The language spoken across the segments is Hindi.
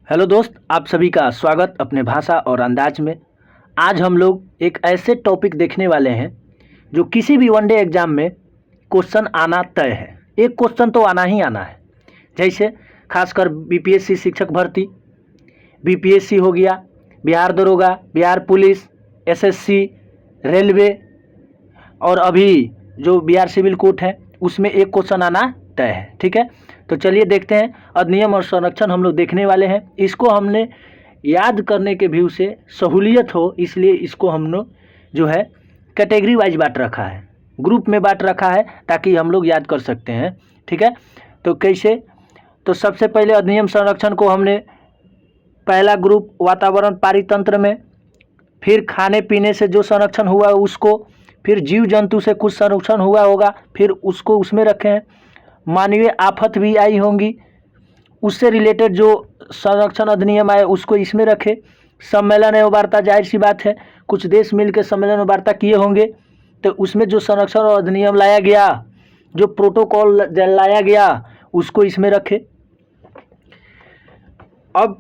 हेलो दोस्त, आप सभी का स्वागत अपने भाषा और अंदाज में। आज हम लोग एक ऐसे टॉपिक देखने वाले हैं जो किसी भी वनडे एग्जाम में क्वेश्चन आना तय है। एक क्वेश्चन तो आना ही आना है। जैसे खासकर बीपीएससी शिक्षक भर्ती, बीपीएससी हो गया, बिहार दरोगा, बिहार पुलिस, एसएससी, रेलवे और अभी जो बिहार सिविल कोर्ट है उसमें एक क्वेश्चन आना तय है। ठीक है, तो चलिए देखते हैं। अधिनियम और संरक्षण हम लोग देखने वाले हैं। इसको हमने याद करने के व्यू से सहूलियत हो इसलिए इसको हम लोग जो है कैटेगरी वाइज बांट रखा है, ग्रुप में बांट रखा है ताकि हम लोग याद कर सकते हैं। ठीक है, तो कैसे? तो सबसे पहले अधिनियम संरक्षण को हमने पहला ग्रुप वातावरण पारितंत्र में, फिर खाने पीने से जो संरक्षण हुआ उसको, फिर जीव जंतु से कुछ संरक्षण हुआ होगा फिर उसको उसमें रखे हैं। मानवीय आफत भी आई होंगी, उससे रिलेटेड जो संरक्षण अधिनियम आए उसको इसमें रखे। सम्मेलन एवं वार्ता, जाहिर सी बात है कुछ देश मिलकर सम्मेलन और वार्ता किए होंगे तो उसमें जो संरक्षण और अधिनियम लाया गया, जो प्रोटोकॉल लाया गया उसको इसमें रखे। अब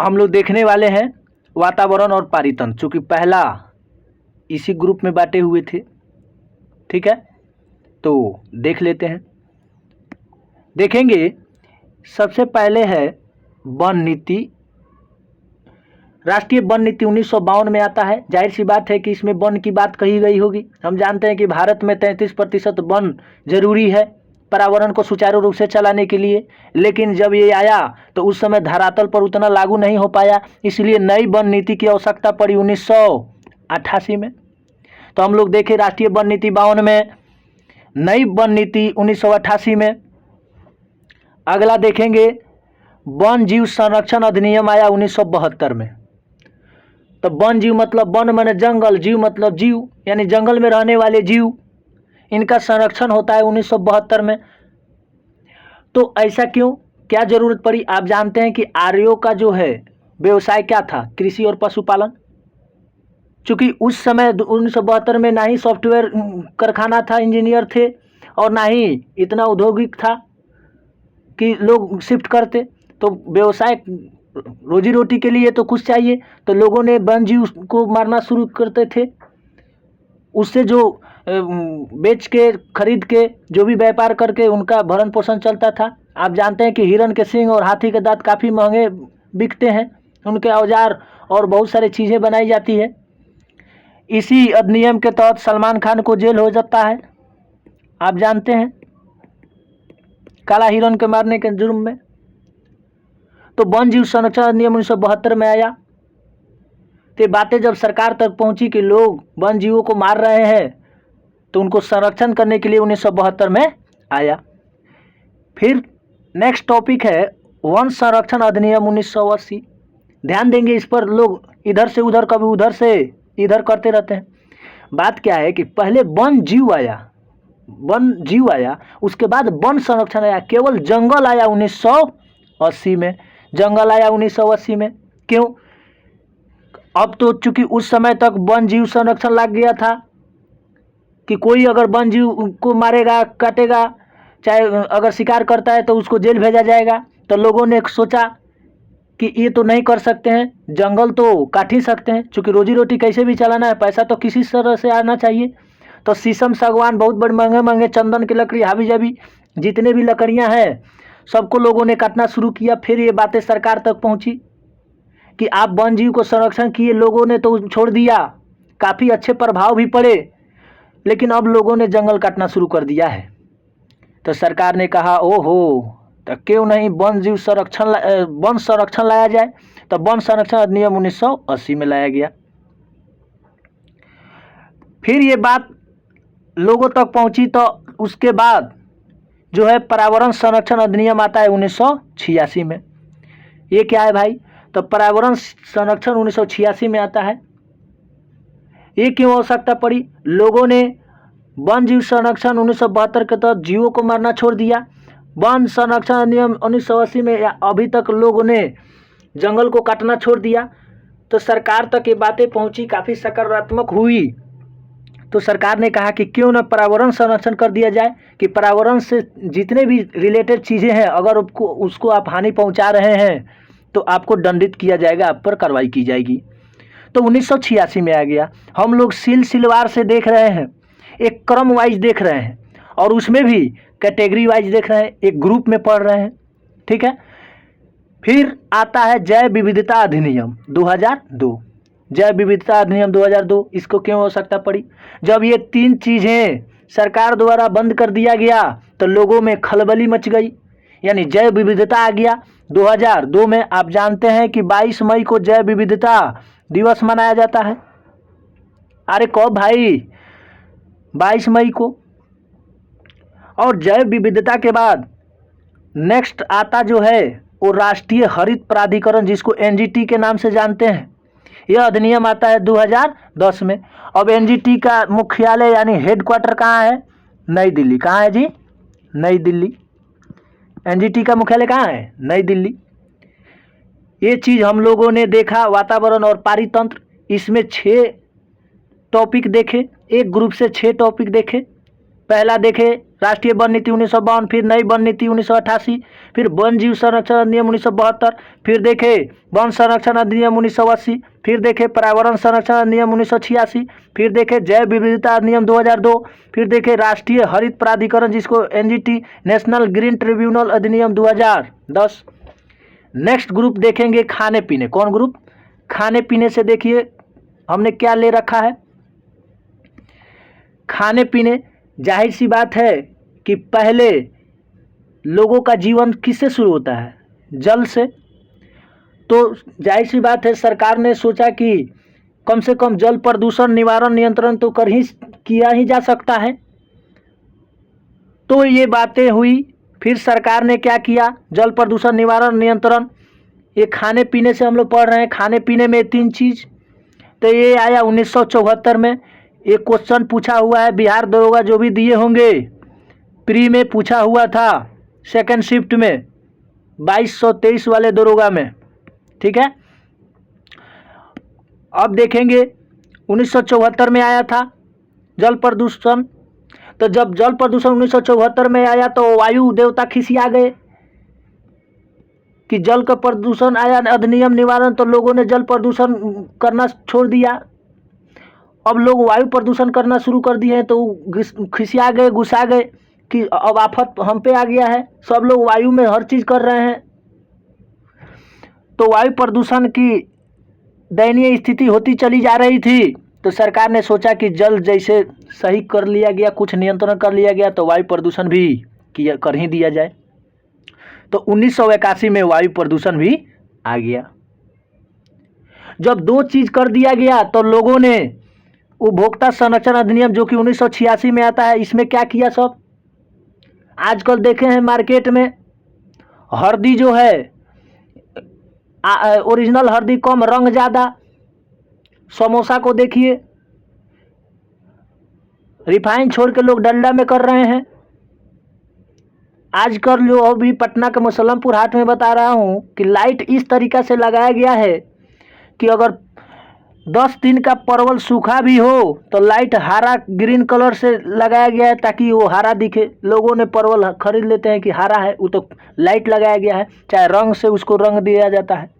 हम लोग देखने वाले हैं वातावरण और पारितंत्र, चूँकि पहला इसी ग्रुप में बांटे हुए थे। ठीक है, तो देख लेते हैं। देखेंगे सबसे पहले है वन नीति। राष्ट्रीय वन नीति 1952 में आता है। जाहिर सी बात है कि इसमें वन की बात कही गई होगी। हम जानते हैं कि भारत में 33% वन जरूरी है पर्यावरण को सुचारू रूप से चलाने के लिए, लेकिन जब ये आया तो उस समय धरातल पर उतना लागू नहीं हो पाया, इसलिए नई वन नीति की आवश्यकता पड़ी 1988 में। तो हम लोग देखें राष्ट्रीय वन नीति 52 में, नई वन नीति 1988 में। अगला देखेंगे वन जीव संरक्षण अधिनियम आया 1972 में। तो वन जीव मतलब वन माने जंगल, जीव मतलब जीव यानी जंगल में रहने वाले जीव, इनका संरक्षण होता है 1972 में। तो ऐसा क्यों, क्या जरूरत पड़ी? आप जानते हैं कि आर्यों का जो है व्यवसाय क्या था? कृषि और पशुपालन। चूँकि उस समय 1972 में ना ही सॉफ्टवेयर कारखाना था, इंजीनियर थे, और ना ही इतना औद्योगिक था कि लोग शिफ्ट करते। तो व्यवसाय रोजी रोटी के लिए तो कुछ चाहिए, तो लोगों ने वन जीव को मारना शुरू करते थे। उससे जो बेच के खरीद के जो भी व्यापार करके उनका भरण पोषण चलता था। आप जानते हैं कि हिरन के सींग और हाथी के दांत काफ़ी महंगे बिकते हैं, उनके औजार और बहुत सारी चीज़ें बनाई जाती है। इसी अधिनियम के तहत सलमान खान को जेल हो जाता है, आप जानते हैं, काला हिरन के मारने के जुर्म में। तो वन जीव संरक्षण अधिनियम 1972 में आया। तो बातें जब सरकार तक पहुंची कि लोग वन जीवों को मार रहे हैं तो उनको संरक्षण करने के लिए 1972 में आया। फिर नेक्स्ट टॉपिक है वन संरक्षण अधिनियम 1980। ध्यान देंगे इस पर, लोग इधर से उधर कभी उधर से इधर करते रहते हैं। बात क्या है कि पहले वन जीव आया, उसके बाद वन संरक्षण आया। केवल जंगल आया 1980 में, जंगल आया 1980 में। क्यों? अब तो चूंकि उस समय तक वन जीव संरक्षण लग गया था कि कोई अगर वन जीव को मारेगा, काटेगा, चाहे अगर शिकार करता है तो उसको जेल भेजा जाएगा। तो लोगों ने सोचा कि ये तो नहीं कर सकते हैं, जंगल तो काट ही सकते हैं, चूँकि रोजी रोटी कैसे भी चलाना है, पैसा तो किसी तरह से आना चाहिए। तो शीशम, सागवान, बहुत बड़े महंगे महंगे चंदन की लकड़ी, हावी जावी जितने भी लकड़ियां हैं सबको लोगों ने काटना शुरू किया। फिर ये बातें सरकार तक पहुंची कि आप वन जीव को संरक्षण किए, लोगों ने तो छोड़ दिया, काफ़ी अच्छे प्रभाव भी पड़े, लेकिन अब लोगों ने जंगल काटना शुरू कर दिया है। तो सरकार ने कहा ओहो, तो क्यों नहीं वन संरक्षण लाया जाए। तो वन संरक्षण अधिनियम 1980 में लाया गया। फिर ये बात लोगों तक पहुंची तो उसके बाद जो है पर्यावरण संरक्षण अधिनियम आता है 1986 में। ये क्या है भाई? तो पर्यावरण संरक्षण 1986 में आता है। ये क्यों आवश्यकता पड़ी? लोगों ने वन जीव संरक्षण 1972 के तहत जीवों को मारना छोड़ दिया। वन संरक्षण अधिनियम 1980 में अभी तक लोगों ने जंगल को काटना छोड़ दिया। तो सरकार तक ये बातें पहुंची, काफ़ी सकारात्मक हुई। तो सरकार ने कहा कि क्यों न पर्यावरण संरक्षण कर दिया जाए, कि पर्यावरण से जितने भी रिलेटेड चीज़ें हैं अगर उसको आप हानि पहुंचा रहे हैं तो आपको दंडित किया जाएगा, आप पर कार्रवाई की जाएगी। तो 1986 में आ गया। हम लोग सिलसिलेवार से देख रहे हैं, एक क्रम वाइज देख रहे हैं और उसमें भी कैटेगरी वाइज देख रहे हैं, एक ग्रुप में पढ़ रहे हैं, ठीक है। फिर आता है जैव विविधता अधिनियम 2002। जैव विविधता अधिनियम 2002, इसको क्यों आवश्यकता पड़ी? जब ये 3 चीज़ें सरकार द्वारा बंद कर दिया गया तो लोगों में खलबली मच गई, यानी जैव विविधता आ गया। 2002 में आप जानते हैं कि 22 मई को जैव विविधता दिवस मनाया जाता है। अरे कब भाई? 22 मई को। और जैव विविधता के बाद नेक्स्ट आता जो है वो राष्ट्रीय हरित प्राधिकरण, जिसको एनजीटी के नाम से जानते हैं। यह अधिनियम आता है 2010 में। अब एनजीटी का मुख्यालय यानी हेडक्वार्टर कहाँ है? नई दिल्ली। कहाँ है जी? नई दिल्ली। एनजीटी का मुख्यालय कहाँ है? नई दिल्ली। ये चीज़ हम लोगों ने देखा, वातावरण और पारितंत्र, इसमें 6 टॉपिक देखे, एक ग्रुप से 6 टॉपिक देखे। पहला देखे राष्ट्रीय वन नीति 1952, फिर नई वन नीति 1988, फिर वन जीव संरक्षण अधिनियम 1972, फिर देखे वन संरक्षण अधिनियम 1980, फिर देखे पर्यावरण संरक्षण अधिनियम 1986, फिर देखे जैव विविधता अधिनियम 2002, फिर देखे राष्ट्रीय हरित प्राधिकरण जिसको एनजीटी नेशनल ग्रीन ट्रिब्यूनल अधिनियम 2010। नेक्स्ट ग्रुप देखेंगे खाने पीने। कौन ग्रुप? खाने पीने से देखिए हमने क्या ले रखा है। खाने पीने, जाहिर सी बात है कि पहले लोगों का जीवन किससे शुरू होता है? जल से। तो जाहिर सी बात है सरकार ने सोचा कि कम से कम जल प्रदूषण निवारण नियंत्रण तो किया ही जा सकता है। तो ये बातें हुई। फिर सरकार ने क्या किया? जल प्रदूषण निवारण नियंत्रण, ये खाने पीने से हम लोग पढ़ रहे हैं। खाने पीने में 3 चीज़, तो ये आया 1974 में। एक क्वेश्चन पूछा हुआ है, बिहार दरोगा जो भी दिए होंगे, प्री में पूछा हुआ था, सेकंड शिफ्ट में 2223 वाले दरोगा में, ठीक है। अब देखेंगे 1974 में आया था जल प्रदूषण। तो जब जल प्रदूषण 1974 में आया तो वायु देवता खिसिया गए कि जल का प्रदूषण आया अधिनियम निवारण, तो लोगों ने जल प्रदूषण करना छोड़ दिया। अब लोग वायु प्रदूषण करना शुरू कर दिए हैं तो खिसिया गए, गुस्सा गए कि अब आफत हम पे आ गया है, सब लोग वायु में हर चीज़ कर रहे हैं। तो वायु प्रदूषण की दयनीय स्थिति होती चली जा रही थी। तो सरकार ने सोचा कि जल जैसे सही कर लिया गया, कुछ नियंत्रण कर लिया गया, तो वायु प्रदूषण भी कर ही दिया जाए। तो 1981 में वायु प्रदूषण भी आ गया। जब 2 चीज़ कर दिया गया तो लोगों ने उपभोक्ता संरक्षण अधिनियम जो कि 1986 में आता है, इसमें क्या किया? सब आजकल देखे हैं मार्केट में हल्दी जो है ओरिजिनल हल्दी कम, रंग ज़्यादा। समोसा को देखिए, रिफाइन छोड़ के लोग डलडा में कर रहे हैं। आजकल जो अभी पटना के मुसलमपुर हाट में बता रहा हूँ कि लाइट इस तरीक़ा से लगाया गया है कि अगर 10 दिन का परवल सूखा भी हो तो लाइट हरा ग्रीन कलर से लगाया गया है ताकि वो हरा दिखे। लोगों ने परवल खरीद लेते हैं कि हरा है, वो तो लाइट लगाया गया है, चाहे रंग से उसको रंग दिया जाता है।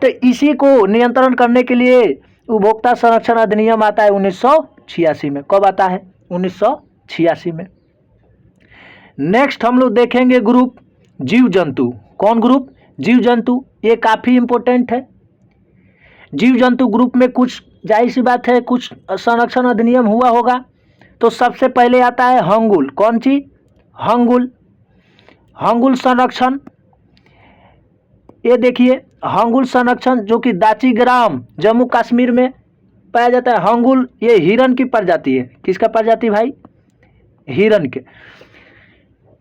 तो इसी को नियंत्रण करने के लिए उपभोक्ता संरक्षण अधिनियम आता है 1986 में। कब आता है? 1986 में। नेक्स्ट हम लोग देखेंगे ग्रुप जीव जंतु। कौन ग्रुप? जीव जंतु। ये काफ़ी इम्पोर्टेंट है। जीव जंतु ग्रुप में कुछ जाहिर सी बात है कुछ संरक्षण अधिनियम हुआ होगा। तो सबसे पहले आता है हंगुल। कौन चीज? हंगुल। हंगुल संरक्षण, ये देखिए हंगुल संरक्षण जो कि दाची ग्राम जम्मू कश्मीर में पाया जाता है। हंगुल ये हिरन की प्रजाति है। किसका प्रजाति भाई? हिरन के।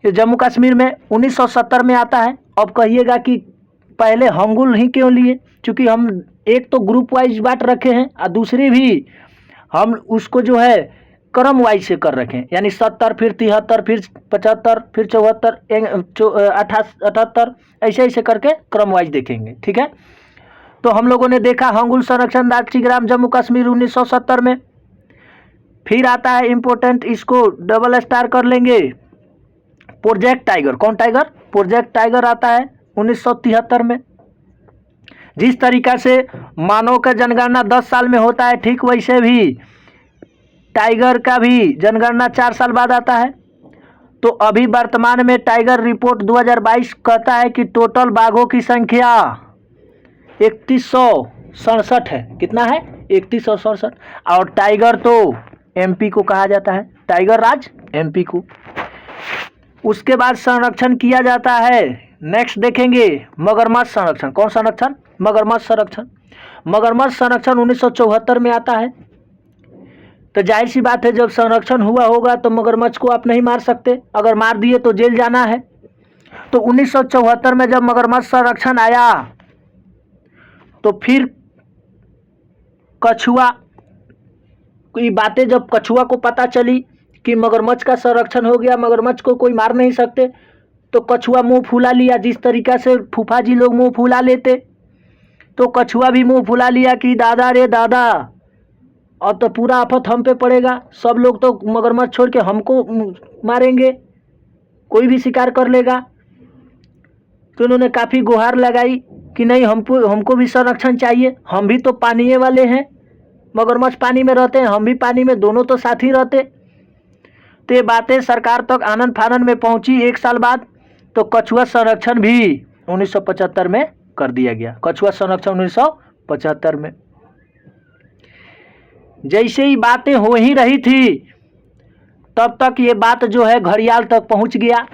ये जम्मू कश्मीर में 1970 में आता है। अब कहिएगा कि पहले हंगुल ही क्यों लिए? क्योंकि हम एक तो ग्रुप वाइज बांट रखे हैं और दूसरी भी हम उसको जो है क्रम वाइज से कर रखे हैं, यानी 70 फिर 73 फिर 75 फिर 74 78 ऐसे ऐसे करके क्रम वाइज देखेंगे, ठीक है। तो हम लोगों ने देखा हंगुल संरक्षण दाची ग्राम जम्मू कश्मीर 1970 में। फिर आता है इम्पोर्टेंट, इसको डबल स्टार कर लेंगे, प्रोजेक्ट टाइगर। कौन टाइगर? प्रोजेक्ट टाइगर आता है 1973 में। जिस तरीका से मानव का जनगणना 10 साल में होता है, ठीक वैसे भी टाइगर का भी जनगणना 4 साल बाद आता है। तो अभी वर्तमान में टाइगर रिपोर्ट 2022 कहता है कि टोटल बाघों की संख्या 3167 है। कितना है? 3167। और टाइगर तो एमपी को कहा जाता है, टाइगर राज एमपी को। उसके बाद संरक्षण किया जाता है, नेक्स्ट देखेंगे मगरमच्छ संरक्षण। कौन संरक्षण? मगरमच्छ संरक्षण। मगरमच्छ संरक्षण 1974 में आता है। तो जाहिर सी बात है, जब संरक्षण हुआ होगा तो मगरमच्छ को आप नहीं मार सकते, अगर मार दिए तो जेल जाना है। तो 1974 में जब मगरमच्छ संरक्षण आया तो फिर कछुआ की बातें, जब कछुआ को पता चली कि मगरमच्छ का संरक्षण हो गया, मगरमच्छ को कोई मार नहीं सकते, तो कछुआ मुंह फुला लिया। जिस तरीका से फूफा जी लोग मुंह फुला लेते, तो कछुआ भी मुंह फुला लिया कि दादा रे दादा, अब तो पूरा आफत हम पे पड़ेगा, सब लोग तो मगरमच्छ छोड़ के हमको मारेंगे, कोई भी शिकार कर लेगा। तो उन्होंने काफ़ी गुहार लगाई कि नहीं, हमको भी संरक्षण चाहिए, हम भी तो पानी वाले हैं, मगरमच्छ पानी में रहते हैं, हम भी पानी में, दोनों तो साथ ही रहते। तो ये बातें सरकार तक आनन फानन में पहुंची 1 साल बाद। तो कछुआ संरक्षण भी 1975 में कर दिया गया। कछुआ संरक्षण 1975 में। जैसे ही बातें हो ही रही थी, तब तक ये बात जो है घड़ियाल तक पहुंच गया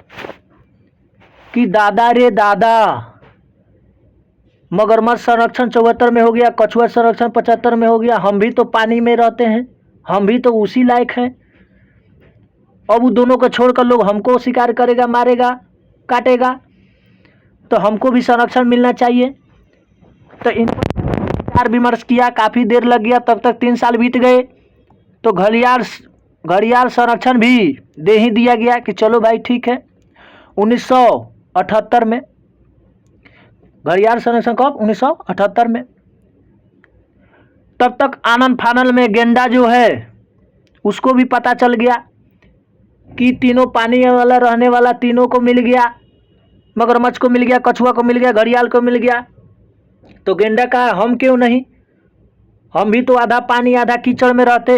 कि दादा रे दादा, मगरमच्छ संरक्षण 74 में हो गया, कछुआ संरक्षण 75 में हो गया, हम भी तो पानी में रहते हैं, हम भी तो उसी लायक हैं। अब उन दोनों को छोड़कर लोग हमको शिकार करेगा, मारेगा, काटेगा, तो हमको भी संरक्षण मिलना चाहिए। तो इन विचार विमर्श किया, काफ़ी देर लग गया, तब तक 3 साल बीत गए। तो घड़ियाल संरक्षण भी दे ही दिया गया कि चलो भाई ठीक है। 1978 में घड़ियाल संरक्षण, कब? 1978 में। तब तक आनन फानन में गेंडा जो है उसको भी पता चल गया कि तीनों पानी वाला रहने वाला, तीनों को मिल गया, मगरमच्छ को मिल गया, कछुआ को मिल गया, घड़ियाल को मिल गया। तो गेंडा कहा हम क्यों नहीं, हम भी तो आधा पानी आधा कीचड़ में रहते,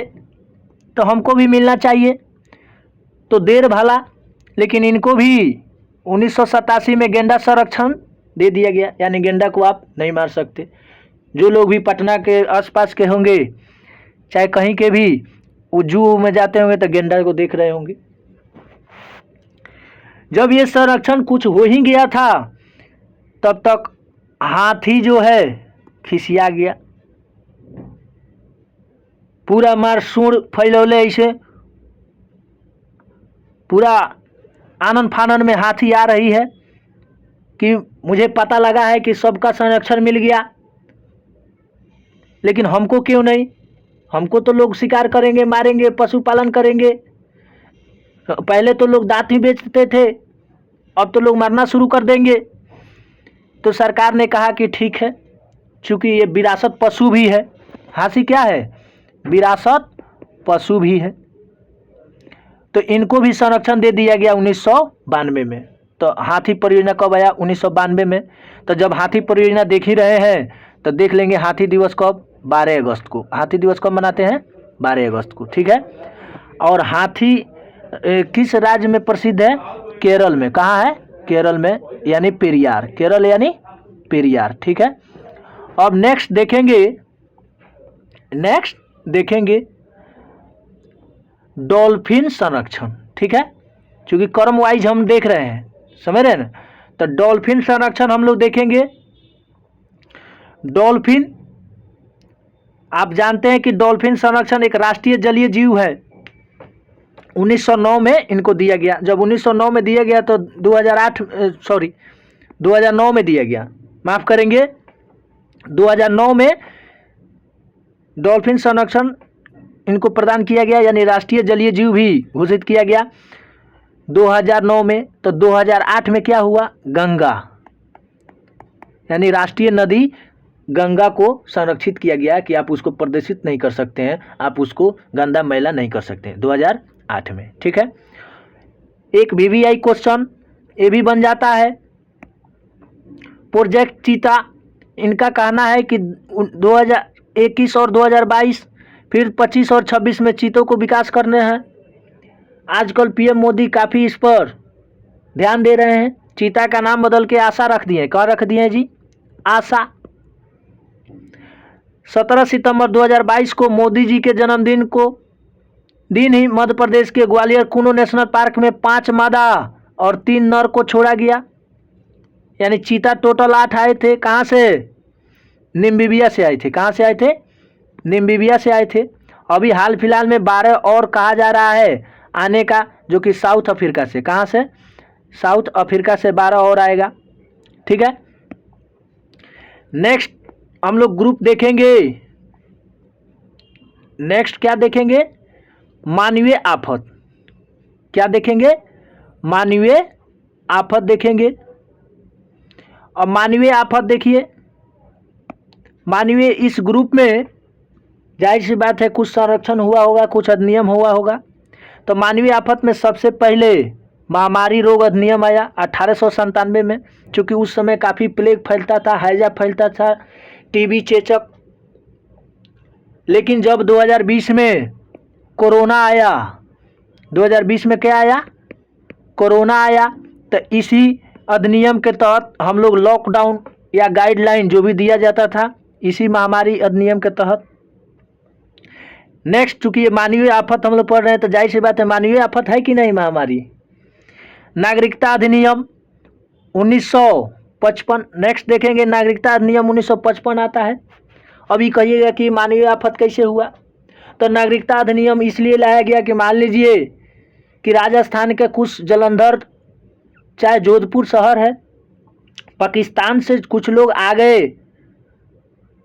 तो हमको भी मिलना चाहिए। तो देर भला, लेकिन इनको भी 1987 में गेंडा संरक्षण दे दिया गया, यानी गेंडा को आप नहीं मार सकते। जो लोग भी पटना के आसपास के होंगे, चाहे कहीं के भी, वो जू में जाते होंगे तो गेंडा को देख रहे होंगे। जब ये संरक्षण कुछ हो ही गया था, तब तक हाथी जो है खिसिया गया, पूरा मार सूंड फैलौले, ऐसे पूरा आनन फानन में हाथी आ रही है कि मुझे पता लगा है कि सबका संरक्षण मिल गया, लेकिन हमको क्यों नहीं, हमको तो लोग शिकार करेंगे, मारेंगे, पशुपालन करेंगे। पहले तो लोग दांत ही बेचते थे, अब तो लोग मारना शुरू कर देंगे। तो सरकार ने कहा कि ठीक है, चूँकि ये विरासत पशु भी है, हाथी क्या है? विरासत पशु भी है, तो इनको भी संरक्षण दे दिया गया 1992 में। तो हाथी परियोजना कब आया? 1992 में। तो जब हाथी परियोजना देख ही रहे हैं तो देख लेंगे हाथी दिवस कब? 12 अगस्त को। हाथी दिवस कब मनाते हैं? 12 अगस्त को, ठीक है। और हाथी किस राज्य में प्रसिद्ध है? केरल में। कहाँ है? केरल में, यानी पेरियार, केरल यानी पेरियार, ठीक है। अब नेक्स्ट देखेंगे डॉल्फिन संरक्षण, ठीक है, क्योंकि क्रम वाइज हम देख रहे हैं, समझ रहे हैं ना। तो डॉल्फिन संरक्षण हम लोग देखेंगे। डॉल्फिन, आप जानते हैं कि डॉल्फिन संरक्षण एक राष्ट्रीय जलीय जीव है। 1909 में इनको दिया गया। जब 1909 में दिया गया तो 2009 में दिया गया, माफ़ करेंगे, 2009 में डॉल्फिन संरक्षण इनको प्रदान किया गया, यानी राष्ट्रीय जलीय जीव भी घोषित किया गया 2009 में। तो 2008 में क्या हुआ? गंगा, यानी राष्ट्रीय नदी गंगा को संरक्षित किया गया कि आप उसको प्रदूषित नहीं कर सकते हैं, आप उसको गंदा मैला नहीं कर सकते हैं, 2008 में, ठीक है। एक VVI क्वेश्चन ये भी बन जाता है। प्रोजेक्ट चीता इनका कहना है कि 2021 और 2022 फिर 25 और 26 में चीतों को विकास करने हैं। आजकल पीएम मोदी काफ़ी इस पर ध्यान दे रहे हैं। चीता का नाम बदल के आशा रख दिए। क्या रख दिए हैं जी? आशा। 17 सितंबर 2022 को मोदी जी के जन्मदिन को दिन ही मध्य प्रदेश के ग्वालियर कुनो नेशनल पार्क में 5 मादा और 3 नर को छोड़ा गया। यानी चीता टोटल 8 आए थे। कहाँ से? नामीबिया से आए थे। कहाँ से आए थे? नामीबिया से आए थे। अभी हाल फिलहाल में 12 और कहा जा रहा है आने का, जो कि साउथ अफ्रीका से। कहाँ से? साउथ अफ्रीका से 12 और आएगा। ठीक है। नेक्स्ट हम लोग ग्रुप देखेंगे। नेक्स्ट क्या देखेंगे? मानवीय आफत। क्या देखेंगे? मानवीय आफत देखेंगे। और मानवीय आफत देखिए, मानवीय इस ग्रुप में जाहिर सी बात है कुछ संरक्षण हुआ होगा, कुछ अधिनियम हुआ होगा। तो मानवीय आफत में सबसे पहले महामारी रोग अधिनियम आया 1897 में, चूँकि उस समय काफ़ी प्लेग फैलता था, हैजा फैलता था, टीबी, चेचक। लेकिन जब 2020 में कोरोना आया, 2020 में क्या आया? कोरोना आया। तो इसी अधिनियम के तहत हम लोग लॉकडाउन या गाइडलाइन जो भी दिया जाता था, इसी महामारी अधिनियम के तहत। नेक्स्ट, चूँकि ये मानवीय आफत हम लोग पढ़ रहे हैं तो जाहिर सी बात है मानवीय आफत है कि नहीं महामारी। नागरिकता अधिनियम 1955। नेक्स्ट देखेंगे नागरिकता अधिनियम 1955 आता है। अभी कहिएगा कि मानवीय आफत कैसे हुआ? तो नागरिकता अधिनियम इसलिए लाया गया कि मान लीजिए कि राजस्थान के कुछ जलंधर, चाहे जोधपुर शहर है, पाकिस्तान से कुछ लोग आ गए,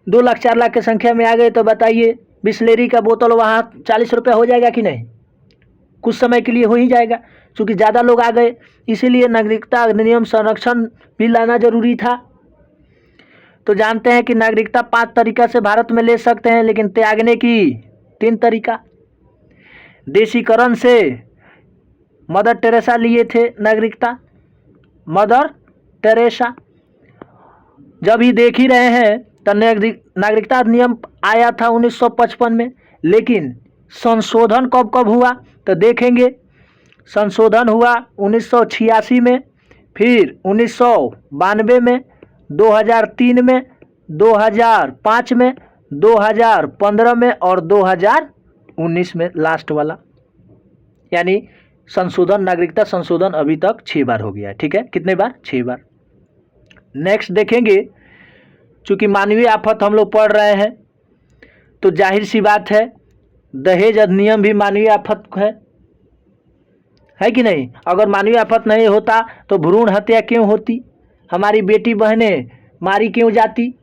2 लाख 4 लाख की संख्या में आ गए, तो बताइए बिस्लेरी का बोतल वहाँ 40 रुपये हो जाएगा कि नहीं? कुछ समय के लिए हो ही जाएगा, क्योंकि ज़्यादा लोग आ गए। इसीलिए नागरिकता अधिनियम संरक्षण भी लाना जरूरी था। तो जानते हैं कि नागरिकता 5 तरीका से भारत में ले सकते हैं, लेकिन त्यागने की 3 तरीका। देशीकरण से मदर टेरेसा लिए थे नागरिकता, मदर टेरेसा। जब ही देख ही रहे हैं तो नागरिकता अधिनियम आया था 1955 में, लेकिन संशोधन कब कब हुआ तो देखेंगे। संशोधन हुआ 1986 में, फिर 1992 में, 2003 में, 2005 में, 2015 में और 2019 में लास्ट वाला। यानी संशोधन, नागरिकता संशोधन अभी तक 6 बार हो गया है। ठीक है, कितने बार? 6 बार। नेक्स्ट देखेंगे, चूँकि मानवीय आफत हम लोग पढ़ रहे हैं तो जाहिर सी बात है दहेज अधिनियम भी मानवीय आफत है कि नहीं? अगर मानवीय आफत नहीं होता तो भ्रूण हत्या क्यों होती? हमारी बेटी बहनें मारी क्यों जाती?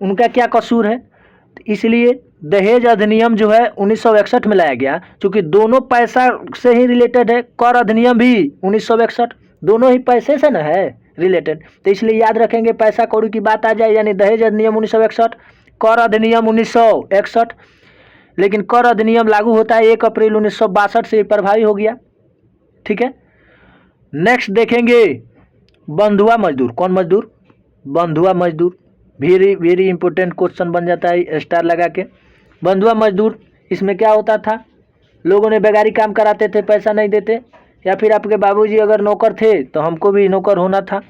उनका क्या कसूर है? इसलिए दहेज अधिनियम जो है 1961 में लाया गया, क्योंकि दोनों पैसा से ही रिलेटेड है। कर अधिनियम भी 1961, दोनों ही पैसे से ना है रिलेटेड। तो इसलिए याद रखेंगे, पैसा कौड़ी की बात आ जाए यानी दहेज अधिनियम 1961, कर अधिनियम 1961। लेकिन कर अधिनियम लागू होता है 1 अप्रैल 1962 से प्रभावी हो गया। ठीक है। नेक्स्ट देखेंगे बंधुआ मजदूर। कौन मजदूर? बंधुआ मजदूर। वेरी वेरी इंपॉर्टेंट क्वेश्चन बन जाता है स्टार लगा के। बंधुआ मजदूर, इसमें क्या होता था? लोगों ने बेगारी काम कराते थे, पैसा नहीं देते, या फिर आपके बाबूजी अगर नौकर थे तो हमको भी नौकर होना था,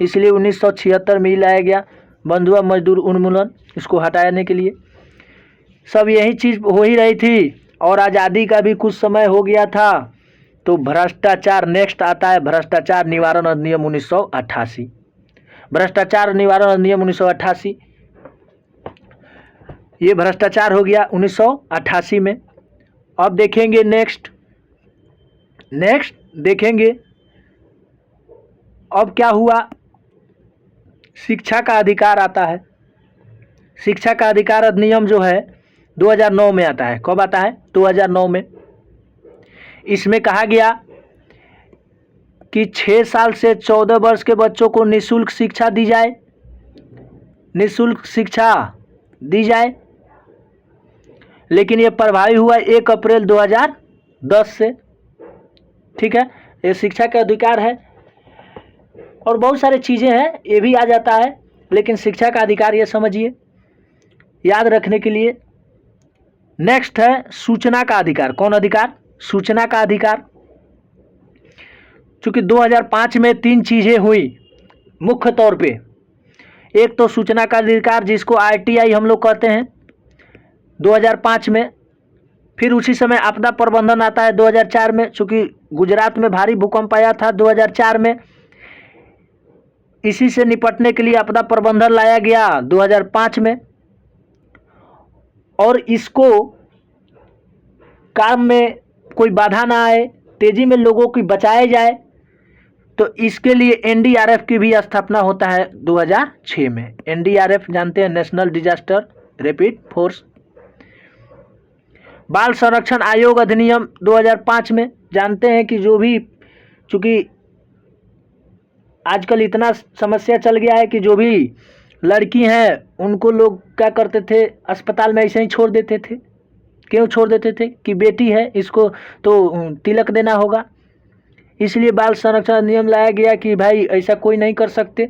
इसलिए 1976 में ही लाया गया बंधुआ मजदूर उन्मूलन, इसको हटाने के लिए। सब यही चीज़ हो ही रही थी और आज़ादी का भी कुछ समय हो गया था। तो भ्रष्टाचार नेक्स्ट आता है, भ्रष्टाचार निवारण अधिनियम 1988। भ्रष्टाचार निवारण अधिनियम 1988, ये भ्रष्टाचार हो गया 1988 में। अब देखेंगे नेक्स्ट देखेंगे अब क्या हुआ। शिक्षा का अधिकार आता है। शिक्षा का अधिकार अधिनियम जो है 2009 में आता है। कब आता है? 2009 में। इसमें कहा गया कि 6 साल से 14 वर्ष के बच्चों को निःशुल्क शिक्षा दी जाए, निःशुल्क शिक्षा दी जाए। लेकिन ये प्रभावी हुआ 1 अप्रैल 2010 से। ठीक है, ये शिक्षा का अधिकार है। और बहुत सारी चीज़ें हैं, ये भी आ जाता है, लेकिन शिक्षा का अधिकार ये समझिए याद रखने के लिए। नेक्स्ट है सूचना का अधिकार। कौन अधिकार? सूचना का अधिकार। चूंकि 2005 में 3 चीज़ें हुई मुख्य तौर पे। एक तो सूचना का अधिकार जिसको आरटीआई हम लोग कहते हैं 2005 में। फिर उसी समय आपदा प्रबंधन आता है 2004 में, चूंकि गुजरात में भारी भूकंप आया था 2004 में, इसी से निपटने के लिए आपदा प्रबंधन लाया गया 2005 में। और इसको काम में कोई बाधा ना आए, तेजी में लोगों की बचाया जाए, तो इसके लिए एनडीआरएफ की भी स्थापना होता है 2006 में। एनडीआरएफ जानते हैं, नेशनल डिजास्टर रैपिड फोर्स। बाल संरक्षण आयोग अधिनियम 2005 में जानते हैं कि जो भी, चूंकि आजकल इतना समस्या चल गया है कि जो भी लड़की हैं उनको लोग क्या करते थे, अस्पताल में ऐसे ही छोड़ देते थे। क्यों छोड़ देते थे? कि बेटी है, इसको तो तिलक देना होगा। इसलिए बाल संरक्षण अधिनियम लाया गया कि भाई ऐसा कोई नहीं कर सकते।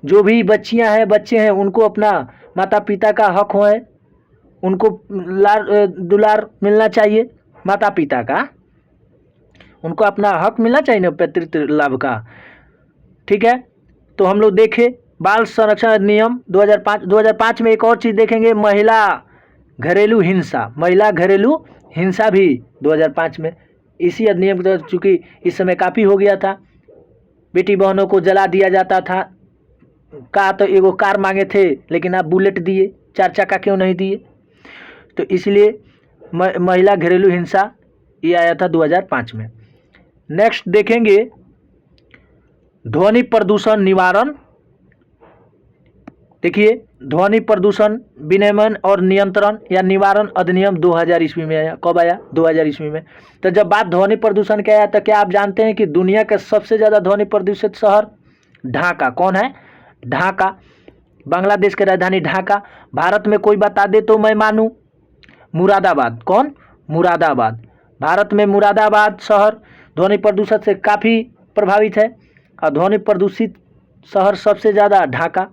जो भी बच्चियां हैं, बच्चे हैं, उनको अपना माता पिता का हक है, उनको लार दुलार मिलना चाहिए माता पिता का, उनको अपना हक मिलना चाहिए ना, पितृत्व लाभ का। ठीक है, तो हम लोग देखें बाल संरक्षण अधिनियम 2005 में एक और चीज़ देखेंगे, महिला घरेलू हिंसा। महिला घरेलू हिंसा भी 2005 में इसी अधिनियम के, चूँकि इस समय काफ़ी हो गया था, बेटी बहनों को जला दिया जाता था। कहा तो एगो कार मांगे थे, लेकिन आप बुलेट दिए, 4 चक्का क्यों नहीं दिए? तो इसलिए महिला घरेलू हिंसा ये आया था 2005 में। नेक्स्ट देखेंगे ध्वनि प्रदूषण निवारण। देखिए, ध्वनि प्रदूषण विनियमन और नियंत्रण या निवारण अधिनियम 2000 ईस्वी में आया। कब आया? 2000 ईस्वी में। तो जब बात ध्वनि प्रदूषण की आया, तो क्या आप जानते हैं कि दुनिया का सबसे ज़्यादा ध्वनि प्रदूषित शहर ढाका? कौन है? ढाका। बांग्लादेश की राजधानी ढाका। भारत में कोई बता दे तो मैं मानूं, मुरादाबाद। कौन? मुरादाबाद। भारत में मुरादाबाद शहर ध्वनि प्रदूषण से काफ़ी प्रभावित है, और ध्वनि प्रदूषित शहर सबसे ज़्यादा ढाका।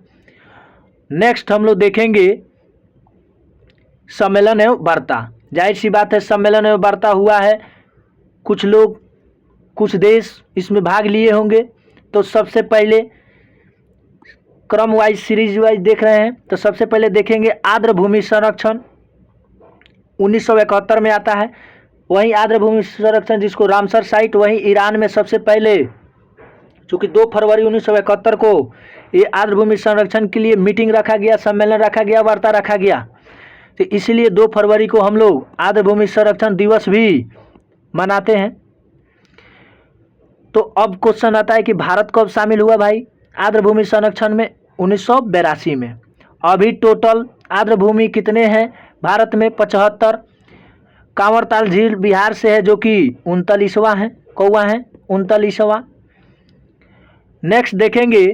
नेक्स्ट हम लोग देखेंगे सम्मेलन एवं वार्ता। जाहिर सी बात है, सम्मेलन एवं वार्ता हुआ है, कुछ लोग, कुछ देश इसमें भाग लिए होंगे। तो सबसे पहले क्रम वाइज, सीरीज वाइज देख रहे हैं, तो सबसे पहले देखेंगे आर्द्र भूमि संरक्षण 1971 में आता है। वहीं आर्द्र भूमि संरक्षण जिसको रामसर साइट, वहीं ईरान में सबसे पहले, चूँकि 2 फरवरी 1971 को ये आर्द्र भूमि संरक्षण के लिए मीटिंग रखा गया, सम्मेलन रखा गया, वार्ता रखा गया, तो इसलिए 2 फरवरी को हम लोग आर्द्र भूमि संरक्षण दिवस भी मनाते हैं। तो अब क्वेश्चन आता है कि भारत कब शामिल हुआ भाई आर्द्र भूमि संरक्षण में? 1982 में। अभी टोटल आर्द्र भूमि कितने हैं भारत में? 75। कांवरताल झील बिहार से है, जो कि 39वां है। कौवा है? 39वां। नेक्स्ट देखेंगे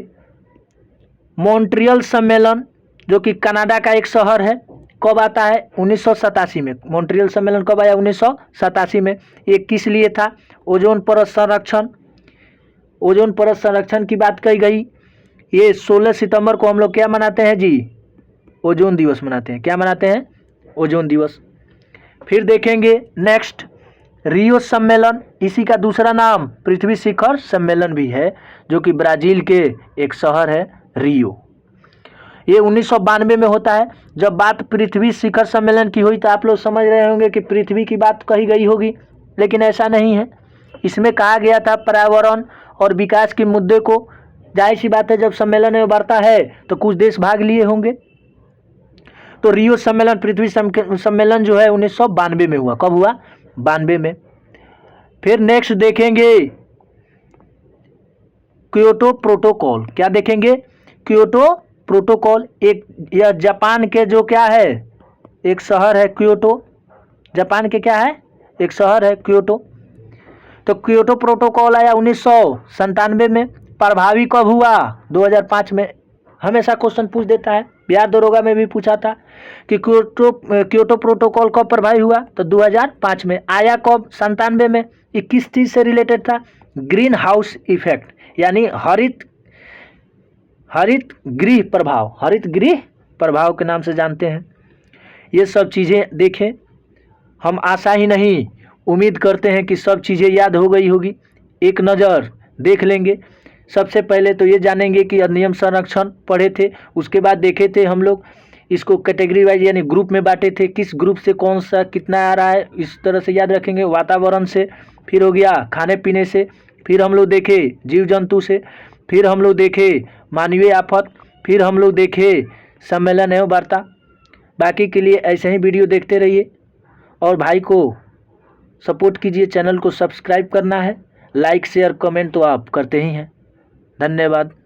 मॉन्ट्रियल सम्मेलन, जो कि कनाडा का एक शहर है। कब आता है? 1987 में। मॉन्ट्रियल सम्मेलन कब आया? 1987 में। ये किस लिए था? ओजोन परत संरक्षण। ओजोन परत संरक्षण की बात कही गई। ये 16 सितंबर को हम लोग क्या मनाते हैं जी? ओजोन दिवस मनाते हैं। क्या मनाते हैं? ओजोन दिवस। फिर देखेंगे नेक्स्ट रियो सम्मेलन, इसी का दूसरा नाम पृथ्वी शिखर सम्मेलन भी है, जो कि ब्राज़ील के एक शहर है रियो। ये 1992 में होता है। जब बात पृथ्वी शिखर सम्मेलन की हुई तो आप लोग समझ रहे होंगे कि पृथ्वी की बात कही गई होगी, लेकिन ऐसा नहीं है। इसमें कहा गया था पर्यावरण और विकास के मुद्दे को। जाहिर सी बात है, जब सम्मेलन में वार्ता है तो कुछ देश भाग लिए होंगे। तो रियो सम्मेलन, पृथ्वी सम्मेलन जो है 1992 में हुआ। कब हुआ? 92 में। फिर नेक्स्ट देखेंगे क्योटो प्रोटोकॉल। क्या देखेंगे? Kyoto protocol. एक यह जापान के जो क्या है, एक शहर है क्योटो। जापान के क्या है? एक शहर है क्योटो। तो क्योटो प्रोटोकॉल आया 1997 में। प्रभावी कब हुआ? 2005 में। हमेशा क्वेश्चन पूछ देता है, बिहार दरोगा में भी पूछा था कि क्योटो प्रोटोकॉल कब प्रभावी हुआ? तो 2005 में। आया कब? 97 में। ये किस चीज़ से रिलेटेड था? ग्रीन हाउस इफेक्ट, यानी हरित गृह प्रभाव के नाम से जानते हैं। ये सब चीज़ें देखें, हम आशा ही नहीं उम्मीद करते हैं कि सब चीज़ें याद हो गई होगी। एक नज़र देख लेंगे। सबसे पहले तो ये जानेंगे कि अधिनियम संरक्षण पढ़े थे, उसके बाद देखे थे हम लोग इसको कैटेगरी वाइज यानी ग्रुप में बांटे थे, किस ग्रुप से कौन सा कितना आ रहा है इस तरह से याद रखेंगे। वातावरण से, फिर हो गया खाने पीने से, फिर हम लोग देखे जीव जंतु से, फिर हम लोग देखे मानवीय आफत, फिर हम लोग देखे सम्मेलन एवं वार्ता। बाकी के लिए ऐसे ही वीडियो देखते रहिए और भाई को सपोर्ट कीजिए। चैनल को सब्सक्राइब करना है, लाइक शेयर कमेंट तो आप करते ही हैं। धन्यवाद।